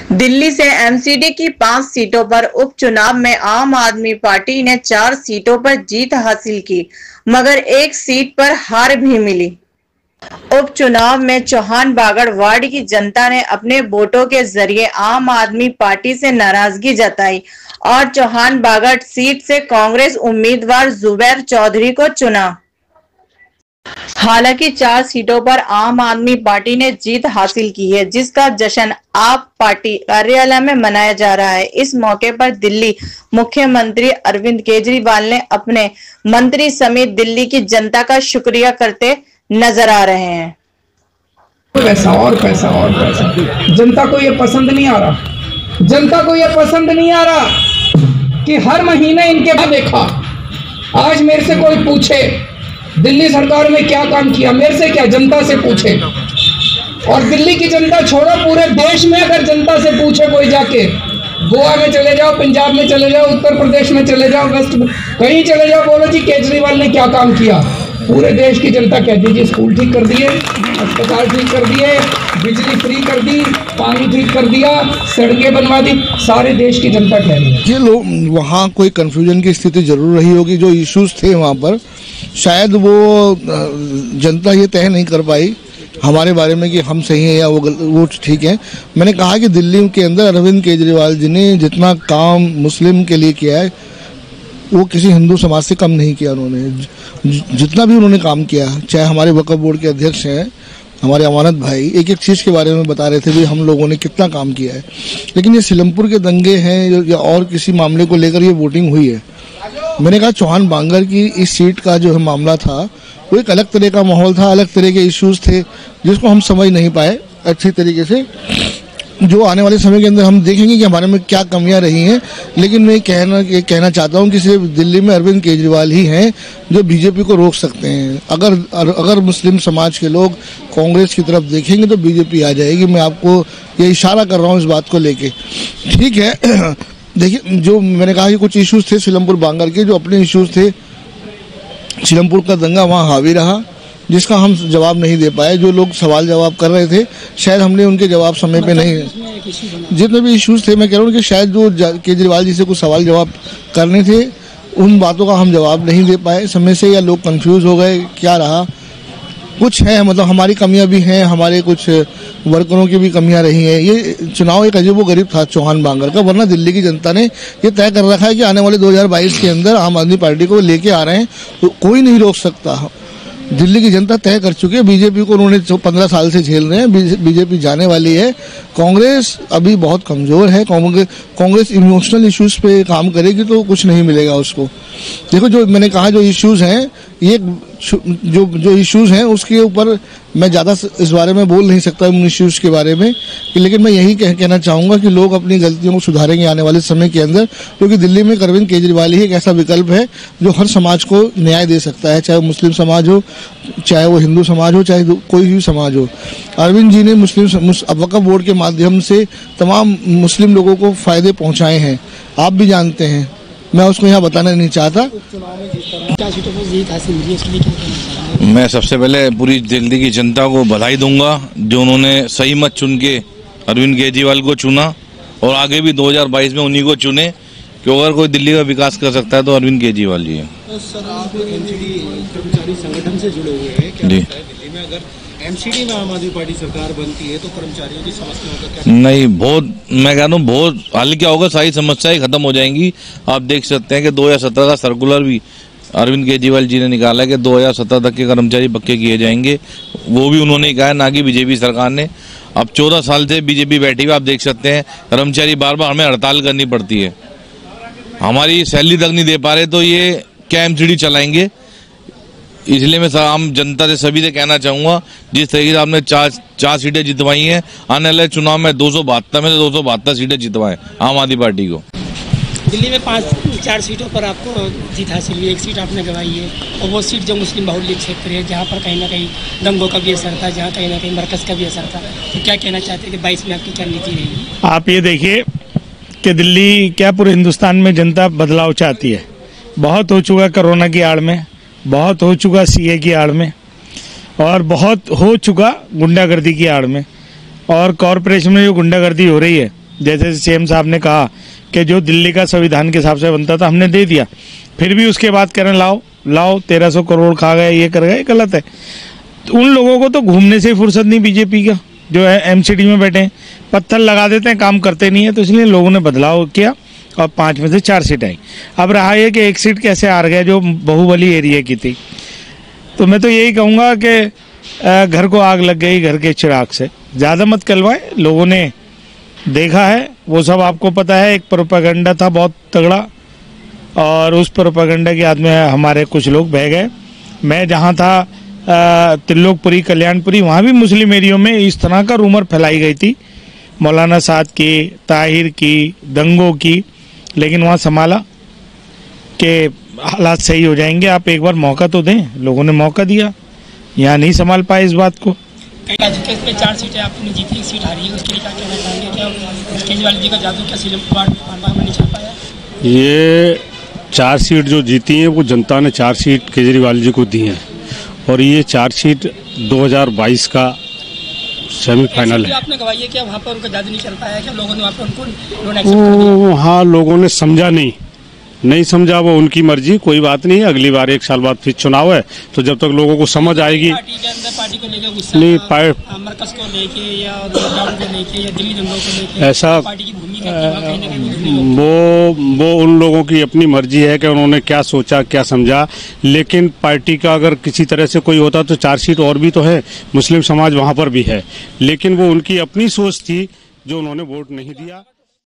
दिल्ली से एमसीडी की 5 सीटों पर उपचुनाव में आम आदमी पार्टी ने 4 सीटों पर जीत हासिल की, मगर एक सीट पर हार भी मिली। उपचुनाव में चौहान बागड़ वार्ड की जनता ने अपने वोटों के जरिए आम आदमी पार्टी से नाराजगी जताई और चौहान बागड़ सीट से कांग्रेस उम्मीदवार जुबैर चौधरी को चुना। हालांकि 4 सीटों पर आम आदमी पार्टी ने जीत हासिल की है, जिसका जश्न आप पार्टी कार्यालय में मनाया जा रहा है। इस मौके पर दिल्ली मुख्यमंत्री अरविंद केजरीवाल ने अपने मंत्री समेत दिल्ली की जनता का शुक्रिया करते नजर आ रहे हैं। पैसा और पैसा और पैसा, जनता को ये पसंद नहीं आ रहा। जनता को ये पसंद नहीं आ रहा कि हर महीने इनके देखा। आज मेरे से कोई पूछे दिल्ली सरकार में क्या काम किया, मेरे से क्या, जनता से पूछे। और दिल्ली की जनता छोड़ो, पूरे देश में अगर जनता से पूछे कोई जाके, गोवा में चले जाओ, पंजाब में चले जाओ, उत्तर प्रदेश में चले जाओ, वेस्ट में कहीं चले जाओ, बोलो जी केजरीवाल ने क्या काम किया, पूरे देश की जनता कहती है स्कूल ठीक कर दिए, अस्पताल ठीक कर दिए, बिजली फ्री कर दी, पानी ठीक कर दिया, सड़कें बनवा दी, सारे देश की जनता कह रही है। ये लोग वहाँ कोई कंफ्यूजन की स्थिति जरूर रही होगी। जो इश्यूज थे वहाँ पर शायद वो जनता ये तय नहीं कर पाई हमारे बारे में कि हम सही हैं या वो ठीक है। मैंने कहा कि दिल्ली के अंदर अरविंद केजरीवाल जी ने जितना काम मुस्लिम के लिए किया है वो किसी हिंदू समाज से कम नहीं किया। उन्होंने जितना भी उन्होंने काम किया, चाहे हमारे वक्फ बोर्ड के अध्यक्ष हैं हमारे अमानत भाई, एक एक चीज़ के बारे में बता रहे थे भी हम लोगों ने कितना काम किया है। लेकिन ये सीलमपुर के दंगे हैं या और किसी मामले को लेकर ये वोटिंग हुई है। मैंने कहा चौहान बांगर की इस सीट का जो है मामला था वो एक अलग तरह का माहौल था, अलग तरह के इश्यूज थे जिसको हम समझ नहीं पाए अच्छी तरीके से। जो आने वाले समय के अंदर हम देखेंगे कि हमारे में क्या कमियां रही हैं। लेकिन मैं कहना चाहता हूं कि सिर्फ दिल्ली में अरविंद केजरीवाल ही हैं जो बीजेपी को रोक सकते हैं। अगर मुस्लिम समाज के लोग कांग्रेस की तरफ देखेंगे तो बीजेपी आ जाएगी। मैं आपको ये इशारा कर रहा हूं इस बात को लेके, ठीक है। देखिए, जो मैंने कहा कि कुछ इश्यूज थे सीलमपुर बांगर के, जो अपने इश्यूज थे, सीलमपुर का दंगा वहाँ हावी रहा जिसका हम जवाब नहीं दे पाए। जो लोग सवाल जवाब कर रहे थे शायद हमने उनके जवाब समय पे नहीं, जितने भी इश्यूज थे मैं कह रहा हूँ कि शायद जो केजरीवाल जी से कुछ सवाल जवाब करने थे उन बातों का हम जवाब नहीं दे पाए समय से, या लोग कंफ्यूज हो गए, क्या रहा कुछ है। मतलब हमारी कमियां भी हैं, हमारे कुछ वर्करों की भी कमियां रही हैं। ये चुनाव एक अजीबोगरीब था चौहान बांगर का, वरना दिल्ली की जनता ने ये तय कर रखा है कि आने वाले 2022 के अंदर आम आदमी पार्टी को लेके आ रहे हैं तो कोई नहीं रोक सकता। दिल्ली की जनता तय कर चुकी है। बीजेपी को उन्होंने 15 साल से झेल रहे हैं, बीजेपी जाने वाली है। कांग्रेस अभी बहुत कमज़ोर है। कांग्रेस इमोशनल इश्यूज़ पे काम करेगी तो कुछ नहीं मिलेगा उसको। देखो, जो मैंने कहा जो इश्यूज़ हैं, ये जो इश्यूज़ हैं उसके ऊपर मैं ज़्यादा इस बारे में बोल नहीं सकता उन इश्यूज़ के बारे में, लेकिन मैं यही कहना चाहूँगा कि लोग अपनी गलतियों को सुधारेंगे आने वाले समय के अंदर, क्योंकि दिल्ली में अरविंद केजरीवाल ही एक ऐसा विकल्प है जो हर समाज को न्याय दे सकता है, चाहे वो मुस्लिम समाज हो, चाहे वो हिंदू समाज हो, चाहे कोई भी समाज हो। अरविंद जी ने वक्फ बोर्ड के माध्यम से तमाम मुस्लिम लोगों को फ़ायदे पहुँचाए हैं, आप भी जानते हैं, मैं उसको यहाँ बताना नहीं चाहता। मैं सबसे पहले पूरी दिल्ली की जनता को बधाई दूंगा जो उन्होंने सही मत चुन के अरविंद केजरीवाल को चुना, और आगे भी 2022 में उन्हीं को चुने, कि अगर कोई दिल्ली का विकास कर सकता है तो अरविंद केजरीवाल जी है। सर, आप एमसीडी कर्मचारी संगठन से जुड़े हुए हैं, क्या लगता है दिल्ली में अगर एमसीडी में आम आदमी पार्टी सरकार बनती है तो कर्मचारियों की समस्याओं का क्या? नहीं, बहुत मैं कह रहा हूँ बहुत हल क्या होगा, सारी समस्याएं खत्म हो जाएंगी। आप देख सकते हैं कि 2017 का सर्कुलर भी अरविंद केजरीवाल जी ने निकाला है कि 2017 तक के कर्मचारी पक्के किए जाएंगे। वो भी उन्होंने कहा है, ना कि बीजेपी सरकार ने। अब 14 साल से बीजेपी बैठी हुई, आप देख सकते हैं कर्मचारी बार बार हमें हड़ताल करनी पड़ती है, हमारी सैलरी तक नहीं दे पा रहे, तो ये क्या एमसीडी चलाएंगे। इसलिए मैं आम जनता से सभी से कहना चाहूँगा, जिस तरीके से आपने चार सीटें जितवाई हैं, आने वाले चुनाव में 272 में से 272 सीटें जितवाएं आम आदमी पार्टी को। दिल्ली में 4 सीटों पर आपको जीत हासिल हुई, एक सीट आपने गंवाई है, और वो सीट जो मुस्लिम बाहुल्य क्षेत्र है, जहाँ पर कहीं ना कहीं दंगों का भी असर था, जहाँ कहीं ना कहीं मरकज़ का भी असर था। तो क्या कहना चाहते हैं कि 22 में आपकी क्या नीति रहेगी? आप ये देखिए कि दिल्ली क्या पूरे हिंदुस्तान में जनता बदलाव चाहती है। बहुत हो चुका कोरोना की आड़ में, बहुत हो चुका सीए की आड़ में, और बहुत हो चुका गुंडागर्दी की आड़ में। और कॉरपोरेशन में जो गुंडागर्दी हो रही है जैसे सीएम साहब ने कहा कि जो दिल्ली का संविधान के हिसाब से बनता था हमने दे दिया, फिर भी उसके बाद कह रहे हैं लाओ 1300 करोड़ खा गए, ये कर गए, गलत है। तो उन लोगों को तो घूमने से फुर्सत नहीं बीजेपी का, जो है एमसीडी में बैठे हैं, पत्थर लगा देते हैं, काम करते नहीं है। तो इसलिए लोगों ने बदलाव किया और 5 में से 4 सीट आई। अब रहा ये कि 1 सीट कैसे हार गया जो बाहुबली एरिया की थी। तो मैं तो यही कहूँगा कि घर को आग लग गई घर के चिराग से, ज़्यादा मत कलवाएं। लोगों ने देखा है, वो सब आपको पता है। एक प्रोपेगेंडा था बहुत तगड़ा और उस प्रोपेगेंडा की याद में हमारे कुछ लोग बह गए। मैं जहाँ था त्रिलोकपुरी, कल्याणपुरी, वहाँ भी मुस्लिम एरियो में इस तरह का रूमर फैलाई गई थी मौलाना साद की, ताहिर की, दंगों की, लेकिन वहाँ संभाला कि हालात सही हो जाएंगे, आप एक बार मौका तो दें। लोगों ने मौका दिया, यहाँ नहीं संभाल पाए इस बात को। में 4 सीटें आपने जीती, 1 सीट हारी है, उसके लिए क्या कहना चाहेंगे? क्या केजरीवाल जी का जादू क्या सीएम में नहीं चल पाया? ये 4 सीट जो जीती हैं वो जनता ने 4 सीट केजरीवाल जी को दी हैं और ये 4 सीट 2022 का सेमीफाइनल है। आपने गवाही है कि वहाँ पर उनका जादू नहीं चल पाया, क्या लोगों ने वहाँ पर उनको हाँ, लोगों ने समझा नहीं समझा, वो उनकी मर्जी, कोई बात नहीं है। अगली बार 1 साल बाद फिर चुनाव है, तो जब तक लोगों को समझ आएगी। पार्टी के अंदर पार्टी को लेकर गुस्सा नहीं, मरकज को लेके या लॉकडाउन को लेके या दिल्ली दंगों को लेके ऐसा पार्टी की भूमिका वो उन लोगों की अपनी मर्जी है कि उन्होंने क्या सोचा क्या समझा। लेकिन पार्टी का अगर किसी तरह से कोई होता तो 4 सीट और भी तो है, मुस्लिम समाज वहाँ पर भी है, लेकिन वो उनकी अपनी सोच थी जो उन्होंने वोट नहीं दिया।